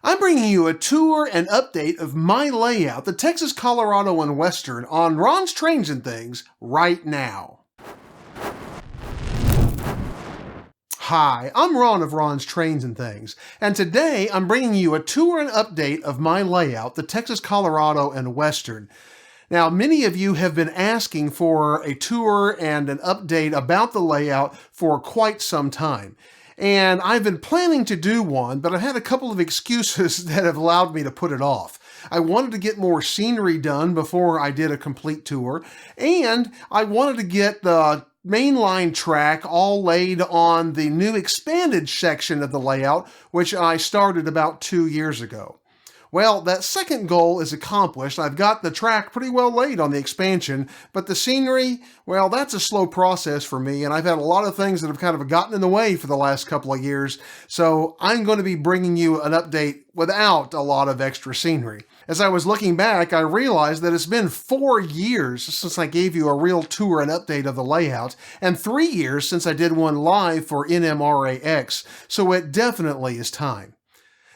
I'm bringing you a tour and update of my layout, the Texas, Colorado, and Western on Ron's Trains and Things right now. Hi, I'm Ron of Ron's Trains and Things, and today I'm bringing you a tour and update of my layout, the Texas, Colorado, and Western. Now, many of you have been asking for a tour and an update about the layout for quite some time. And I've been planning to do one, but I've had a couple of excuses that have allowed me to put it off. I wanted to get more scenery done before I did a complete tour, and I wanted to get the mainline track all laid on the new expanded section of the layout, which I started about 2 years ago. Well, that second goal is accomplished. I've got the track pretty well laid on the expansion, but the scenery, well, that's a slow process for me, and I've had a lot of things that have kind of gotten in the way for the last couple of years, so I'm going to be bringing you an update without a lot of extra scenery. As I was looking back, I realized that it's been 4 years since I gave you a real tour and update of the layout, and 3 years since I did one live for NMRAX, so it definitely is time.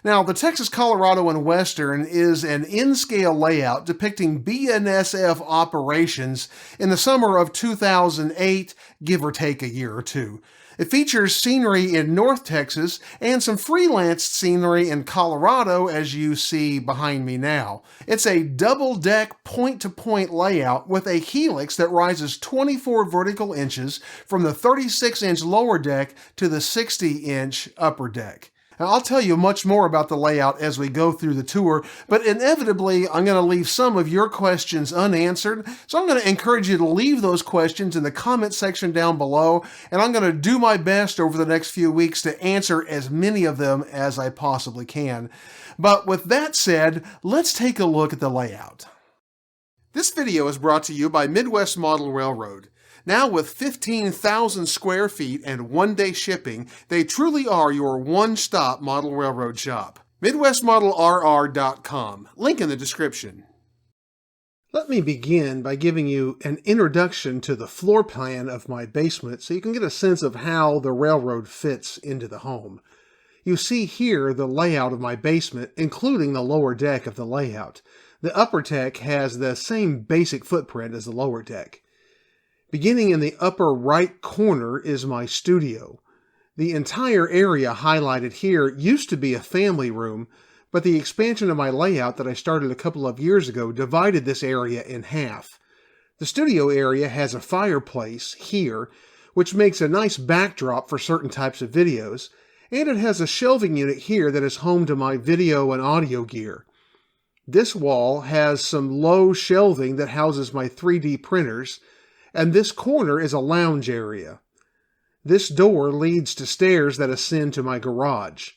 Now, the Texas, Colorado, and Western is an in-scale layout depicting BNSF operations in the summer of 2008, give or take a year or two. It features scenery in North Texas and some freelance scenery in Colorado, as you see behind me now. It's a double-deck point-to-point layout with a helix that rises 24 vertical inches from the 36-inch lower deck to the 60-inch upper deck. Now, I'll tell you much more about the layout as we go through the tour, but inevitably I'm going to leave some of your questions unanswered, so I'm going to encourage you to leave those questions in the comment section down below, and I'm going to do my best over the next few weeks to answer as many of them as I possibly can. But with that said, let's take a look at the layout. This video is brought to you by Midwest Model Railroad. Now with 15,000 square feet and one-day shipping, they truly are your one-stop model railroad shop. MidwestModelRR.com. Link in the description. Let me begin by giving you an introduction to the floor plan of my basement so you can get a sense of how the railroad fits into the home. You see here the layout of my basement, including the lower deck of the layout. The upper deck has the same basic footprint as the lower deck. Beginning in the upper right corner is my studio. The entire area highlighted here used to be a family room, but the expansion of my layout that I started a couple of years ago divided this area in half. The studio area has a fireplace here, which makes a nice backdrop for certain types of videos, and it has a shelving unit here that is home to my video and audio gear. This wall has some low shelving that houses my 3D printers, and this corner is a lounge area. This door leads to stairs that ascend to my garage.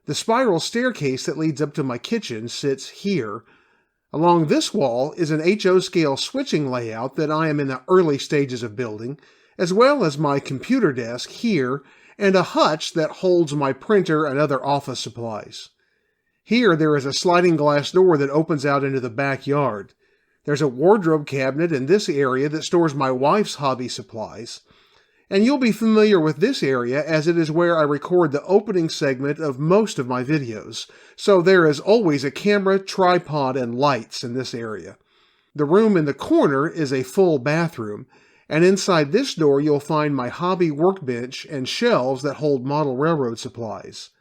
The spiral staircase that leads up to my kitchen sits here. Along this wall is an HO scale switching layout that I am in the early stages of building, as well as my computer desk here and a hutch that holds my printer and other office supplies. Here there is a sliding glass door that opens out into the backyard. There's a wardrobe cabinet in this area that stores my wife's hobby supplies. And you'll be familiar with this area as it is where I record the opening segment of most of my videos. So there is always a camera, tripod, and lights in this area. The room in the corner is a full bathroom, and inside this door you'll find my hobby workbench and shelves that hold model railroad supplies.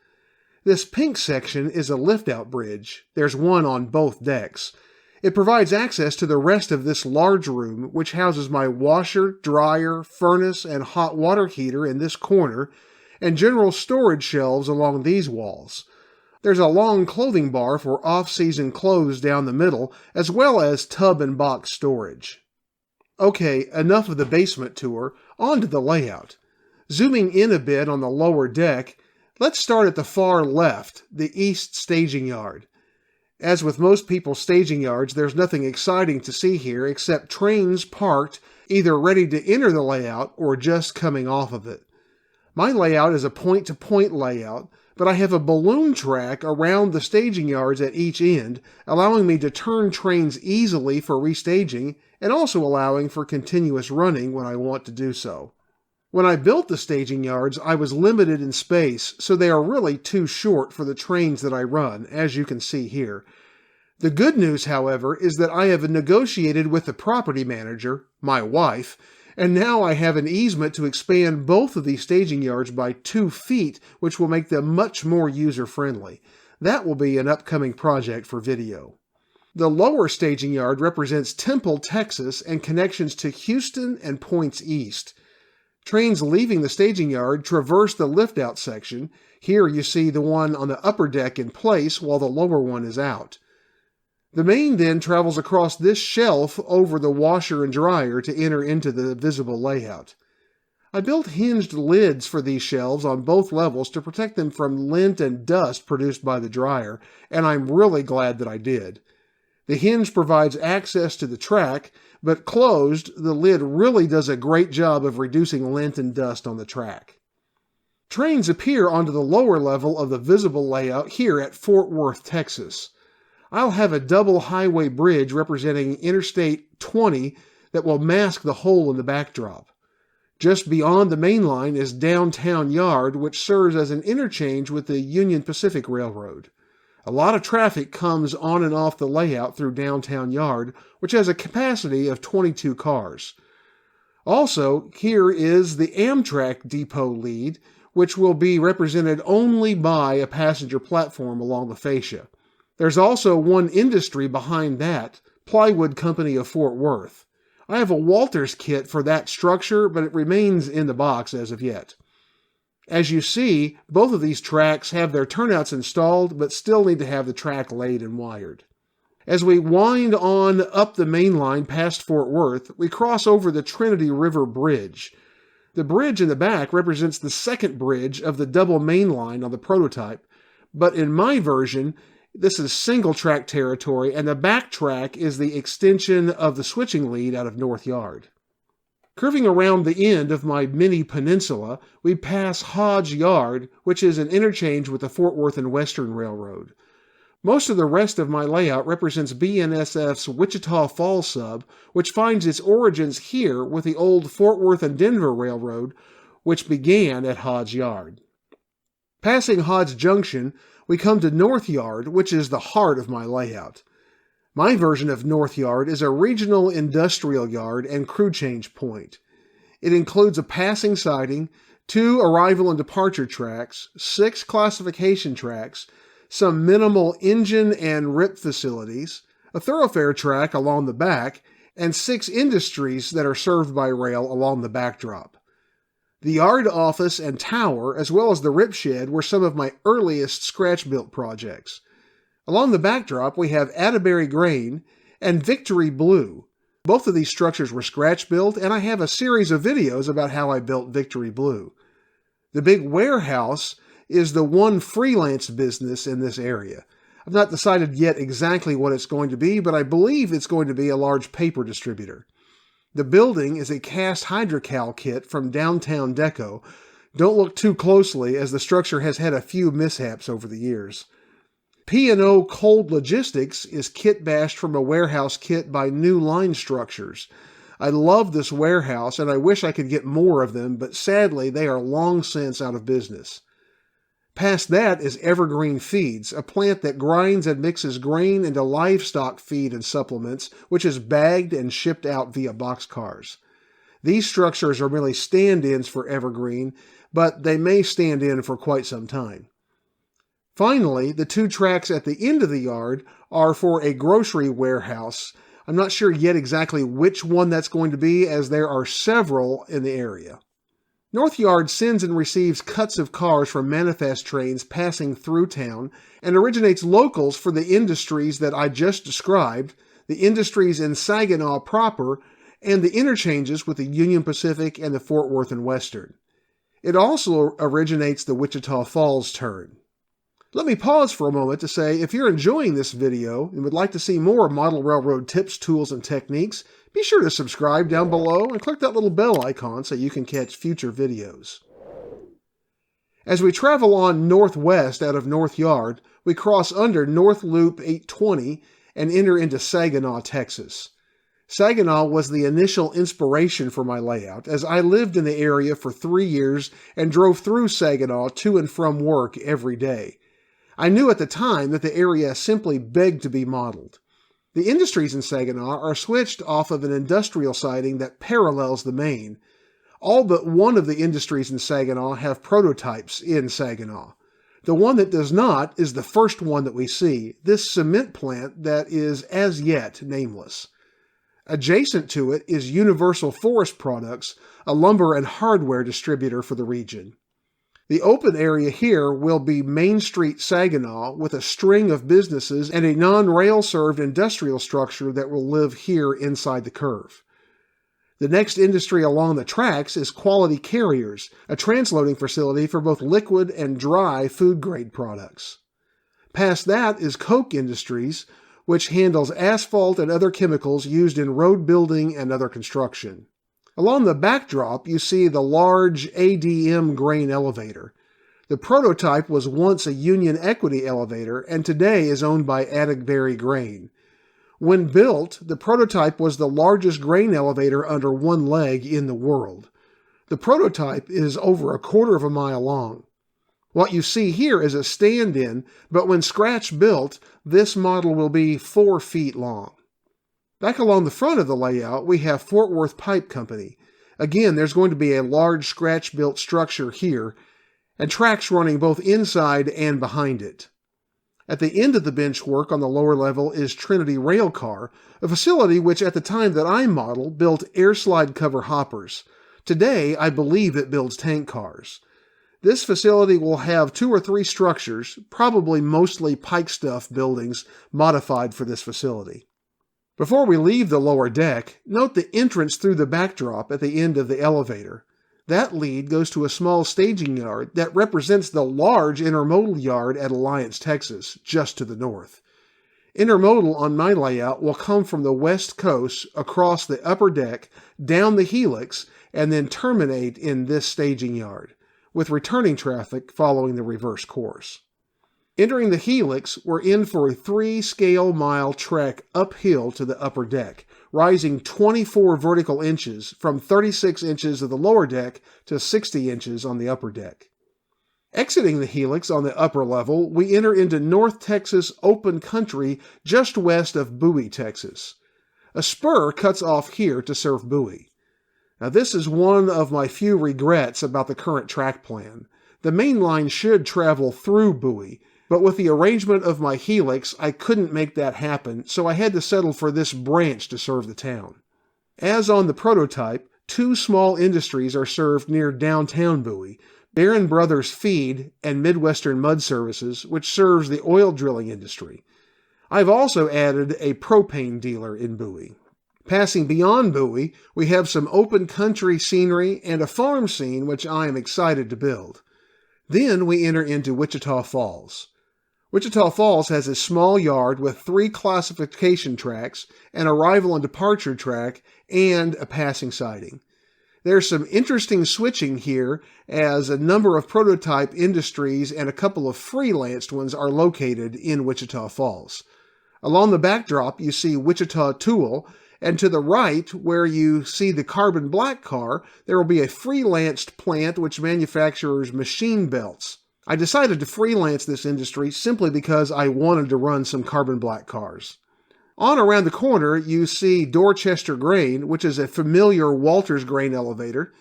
This pink section is a lift-out bridge. There's one on both decks. It provides access to the rest of this large room, which houses my washer, dryer, furnace, and hot water heater in this corner, and general storage shelves along these walls. There's a long clothing bar for off-season clothes down the middle, as well as tub and box storage. Okay, enough of the basement tour, on to the layout. Zooming in a bit on the lower deck, let's start at the far left, the east staging yard. As with most people's staging yards, there's nothing exciting to see here except trains parked, either ready to enter the layout or just coming off of it. My layout is a point-to-point layout, but I have a balloon track around the staging yards at each end, allowing me to turn trains easily for restaging and also allowing for continuous running when I want to do so. When I built the staging yards, I was limited in space, so they are really too short for the trains that I run, as you can see here. The good news, however, is that I have negotiated with the property manager, my wife, and now I have an easement to expand both of these staging yards by 2 feet, which will make them much more user-friendly. That will be an upcoming project for video. The lower staging yard represents Temple, Texas, and connections to Houston and points east. Trains leaving the staging yard traverse the lift-out section. Here you see the one on the upper deck in place while the lower one is out. The main then travels across this shelf over the washer and dryer to enter into the visible layout. I built hinged lids for these shelves on both levels to protect them from lint and dust produced by the dryer, and I'm really glad that I did. The hinge provides access to the track, but closed, the lid really does a great job of reducing lint and dust on the track. Trains appear onto the lower level of the visible layout here at Fort Worth, Texas. I'll have a double highway bridge representing Interstate 20 that will mask the hole in the backdrop. Just beyond the main line is Downtown Yard, which serves as an interchange with the Union Pacific Railroad. A lot of traffic comes on and off the layout through Downtown Yard, which has a capacity of 22 cars. Also, here is the Amtrak depot lead, which will be represented only by a passenger platform along the fascia. There's also one industry behind that, Plywood Company of Fort Worth. I have a Walters kit for that structure, but it remains in the box as of yet. As you see, both of these tracks have their turnouts installed, but still need to have the track laid and wired. As we wind on up the main line past Fort Worth, we cross over the Trinity River Bridge. The bridge in the back represents the second bridge of the double main line on the prototype, but in my version, this is single track territory, and the back track is the extension of the switching lead out of North Yard. Curving around the end of my mini peninsula, we pass Hodge Yard, which is an interchange with the Fort Worth and Western Railroad. Most of the rest of my layout represents BNSF's Wichita Falls sub, which finds its origins here with the old Fort Worth and Denver Railroad, which began at Hodge Yard. Passing Hodge Junction, we come to North Yard, which is the heart of my layout. My version of North Yard is a regional industrial yard and crew change point. It includes a passing siding, 2 arrival and departure tracks, 6 classification tracks, some minimal engine and RIP facilities, a thoroughfare track along the back, and 6 industries that are served by rail along the backdrop. The yard office and tower, as well as the RIP shed, were some of my earliest scratch-built projects. Along the backdrop, we have Atterbury Grain and Victory Blue. Both of these structures were scratch-built, and I have a series of videos about how I built Victory Blue. The big warehouse is the one freelance business in this area. I've not decided yet exactly what it's going to be, but I believe it's going to be a large paper distributor. The building is a cast hydrocal kit from Downtown Deco. Don't look too closely, as the structure has had a few mishaps over the years. P&O Cold Logistics is kit bashed from a warehouse kit by New Line Structures. I love this warehouse, and I wish I could get more of them, but sadly they are long since out of business. Past that is Evergreen Feeds, a plant that grinds and mixes grain into livestock feed and supplements, which is bagged and shipped out via boxcars. These structures are merely stand-ins for Evergreen, but they may stand in for quite some time. Finally, the 2 tracks at the end of the yard are for a grocery warehouse. I'm not sure yet exactly which one that's going to be, as there are several in the area. North Yard sends and receives cuts of cars from manifest trains passing through town and originates locals for the industries that I just described, the industries in Saginaw proper, and the interchanges with the Union Pacific and the Fort Worth and Western. It also originates the Wichita Falls turn. Let me pause for a moment to say, if you're enjoying this video and would like to see more model railroad tips, tools, and techniques, be sure to subscribe down below and click that little bell icon so you can catch future videos. As we travel on northwest out of North Yard, we cross under North Loop 820 and enter into Saginaw, Texas. Saginaw was the initial inspiration for my layout, as I lived in the area for 3 years and drove through Saginaw to and from work every day. I knew at the time that the area simply begged to be modeled. The industries in Saginaw are switched off of an industrial siding that parallels the main. All but one of the industries in Saginaw have prototypes in Saginaw. The one that does not is the first one that we see, this cement plant that is as yet nameless. Adjacent to it is Universal Forest Products, a lumber and hardware distributor for the region. The open area here will be Main Street Saginaw with a string of businesses and a non-rail served industrial structure that will live here inside the curve. The next industry along the tracks is Quality Carriers, a transloading facility for both liquid and dry food-grade products. Past that is Koch Industries, which handles asphalt and other chemicals used in road building and other construction. Along the backdrop, you see the large ADM grain elevator. The prototype was once a Union Equity elevator and today is owned by Atterbury Grain. When built, the prototype was the largest grain elevator under one leg in the world. The prototype is over 1/4 of a mile long. What you see here is a stand-in, but when scratch built, this model will be 4 feet long. Back along the front of the layout, we have Fort Worth Pipe Company. Again, there's going to be a large scratch-built structure here, and tracks running both inside and behind it. At the end of the bench work on the lower level is Trinity Railcar, a facility which at the time that I modeled built air slide cover hoppers. Today, I believe it builds tank cars. This facility will have 2 or 3 structures, probably mostly pike stuff buildings, modified for this facility. Before we leave the lower deck, note the entrance through the backdrop at the end of the elevator. That lead goes to a small staging yard that represents the large intermodal yard at Alliance, Texas, just to the north. Intermodal on my layout will come from the west coast across the upper deck, down the Helix, and then terminate in this staging yard, with returning traffic following the reverse course. Entering the Helix, we're in for a 3-scale-mile trek uphill to the upper deck, rising 24 vertical inches from 36 inches of the lower deck to 60 inches on the upper deck. Exiting the Helix on the upper level, we enter into North Texas open country just west of Bowie, Texas. A spur cuts off here to serve Bowie. Now this is one of my few regrets about the current track plan. The main line should travel through Bowie, but with the arrangement of my Helix, I couldn't make that happen, so I had to settle for this branch to serve the town. As on the prototype, 2 small industries are served near downtown Bowie, Barron Brothers Feed and Midwestern Mud Services, which serves the oil drilling industry. I've also added a propane dealer in Bowie. Passing beyond Bowie, we have some open country scenery and a farm scene which I am excited to build. Then we enter into Wichita Falls. Wichita Falls has a small yard with 3 classification tracks, an arrival and departure track, and a passing siding. There's some interesting switching here as a number of prototype industries and a couple of freelanced ones are located in Wichita Falls. Along the backdrop you see Wichita Tool, and to the right, where you see the carbon black car, there will be a freelanced plant which manufactures machine belts. I decided to freelance this industry simply because I wanted to run some carbon black cars. On around the corner, you see Dorchester Grain, which is a familiar Walters grain elevator,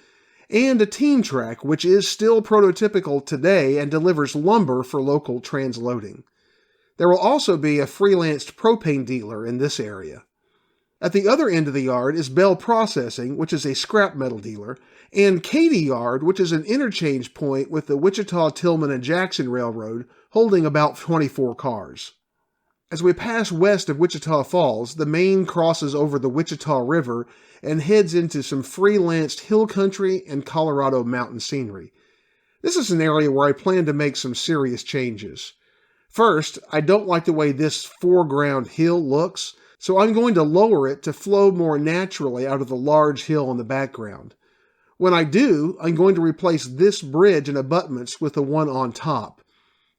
and a team track, which is still prototypical today and delivers lumber for local transloading. There will also be a freelanced propane dealer in this area. At the other end of the yard is Bell Processing, which is a scrap metal dealer, and Katy Yard, which is an interchange point with the Wichita, Tillman, and Jackson Railroad, holding about 24 cars. As we pass west of Wichita Falls, the main crosses over the Wichita River and heads into some freelanced hill country and Colorado mountain scenery. This is an area where I plan to make some serious changes. First, I don't like the way this foreground hill looks, so I'm going to lower it to flow more naturally out of the large hill in the background. When I do, I'm going to replace this bridge and abutments with the one on top.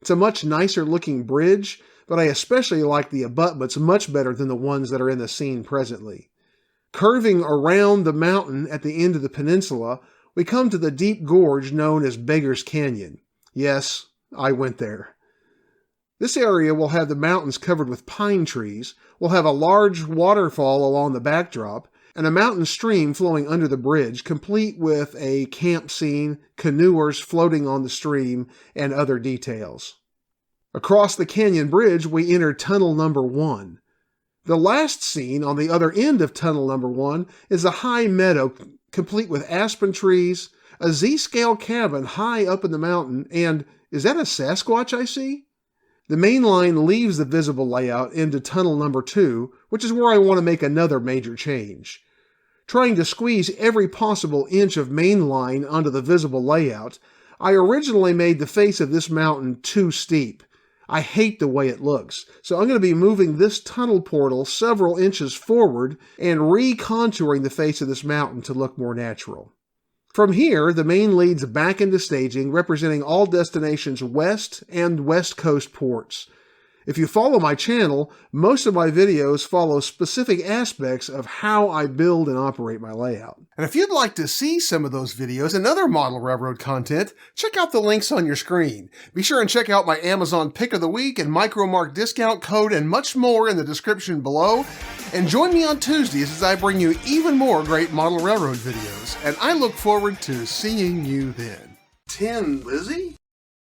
It's a much nicer looking bridge, but I especially like the abutments much better than the ones that are in the scene presently. Curving around the mountain at the end of the peninsula, we come to the deep gorge known as Beggar's Canyon. Yes, I went there. This area will have the mountains covered with pine trees, will have a large waterfall along the backdrop, and a mountain stream flowing under the bridge, complete with a camp scene, canoers floating on the stream, and other details. Across the canyon bridge, we enter tunnel number 1. The last scene on the other end of tunnel number 1 is a high meadow complete with aspen trees, a Z-scale cabin high up in the mountain, and is that a Sasquatch I see? The main line leaves the visible layout into tunnel number 2, which is where I want to make another major change. Trying to squeeze every possible inch of main line onto the visible layout, I originally made the face of this mountain too steep. I hate the way it looks, so I'm going to be moving this tunnel portal several inches forward and re-contouring the face of this mountain to look more natural. From here, the main leads back into staging, representing all destinations west and west coast ports. If you follow my channel, most of my videos follow specific aspects of how I build and operate my layout. And if you'd like to see some of those videos and other model railroad content, check out the links on your screen. Be sure and check out my Amazon Pick of the Week and Micromark discount code and much more in the description below. And join me on Tuesdays as I bring you even more great model railroad videos. And I look forward to seeing you then. 10, Lizzie?